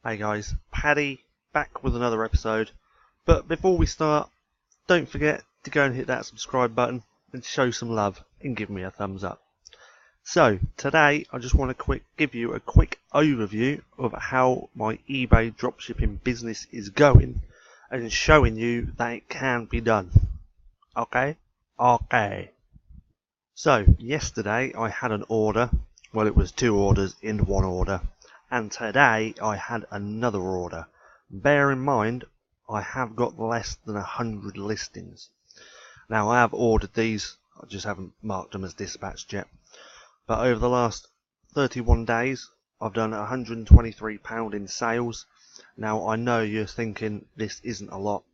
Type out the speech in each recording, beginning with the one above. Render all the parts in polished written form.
Hey guys, Paddy back with another episode. But before we start, don't forget to go and hit that subscribe button and show some love and give me a thumbs up. So today I just want to give you a quick overview of how my eBay dropshipping business is going and showing you that it can be done. Okay? So yesterday I had an order. Well, it was two orders in one order. And today I had another order. Bear in mind, I have got less than 100 listings. Now I have ordered these, I just haven't marked them as dispatched yet. But over the last 31 days, I've done £123 in sales. Now I know you're thinking this isn't a lot.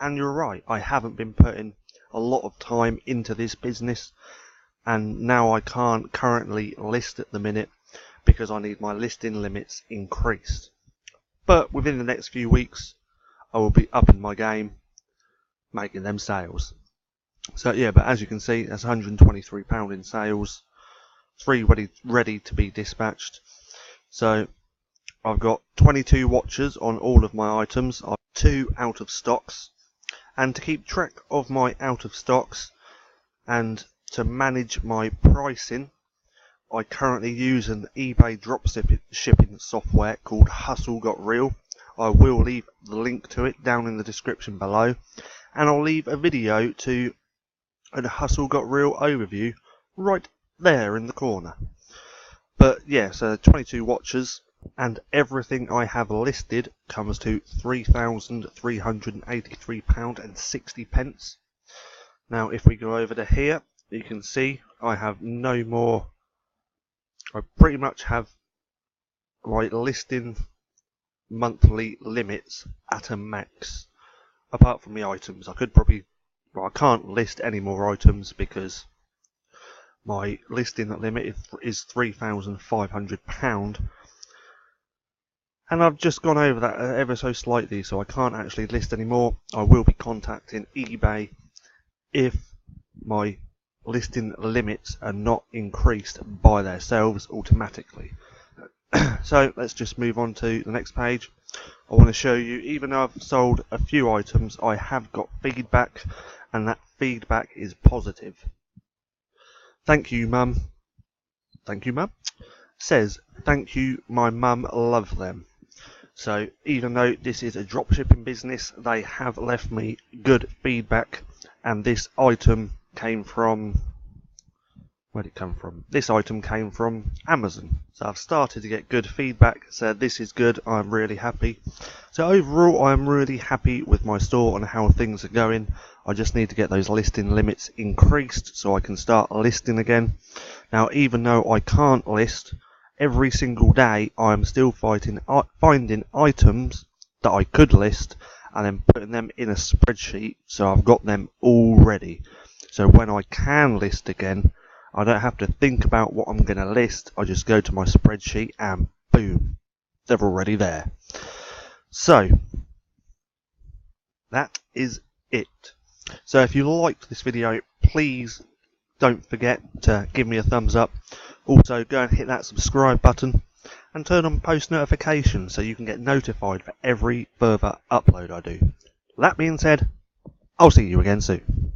And you're right, I haven't been putting a lot of time into this business. And now I can't currently list at the minute, because I need my listing limits increased. But within the next few weeks, I will be upping my game, making them sales. So yeah, but as you can see, that's £123 in sales, 3 ready to be dispatched. So I've got 22 watchers on all of my items. I've 2 out of stocks, and to keep track of my out of stocks and to manage my pricing, I currently use an eBay dropshipping software called Hustle Got Real. I will leave the link to it down in the description below, and I'll leave a video to a Hustle Got Real overview right there in the corner. But yeah, so 22 watchers, and everything I have listed comes to £3,383.60. Now if we go over to here, you can see I have no more. I pretty much have my listing monthly limits at a max. Apart from the items, I can't list any more items because my listing limit is £3,500, and I've just gone over that ever so slightly, so I can't actually list any more. I will be contacting eBay if my listing limits are not increased by themselves automatically. So let's just move on to the next page. I want to show you, even though I've sold a few items, I have got feedback, and that feedback is positive. Thank you, Mum. Thank you, Mum. Says, thank you, my mum, love them. So even though this is a dropshipping business, they have left me good feedback, and this item came from, where did it come from? This item came from Amazon. So I've started to get good feedback, so this is good. I'm really happy. So overall, I'm really happy with my store and how things are going. I just need to get those listing limits increased so I can start listing again. Now even though I can't list every single day, I'm still finding items that I could list and then putting them in a spreadsheet, so I've got them all ready. So when I can list again, I don't have to think about what I'm going to list. I just go to my spreadsheet and boom, they're already there. So that is it. So if you liked this video, please don't forget to give me a thumbs up. Also go and hit that subscribe button and turn on post notifications so you can get notified for every further upload I do. That being said, I'll see you again soon.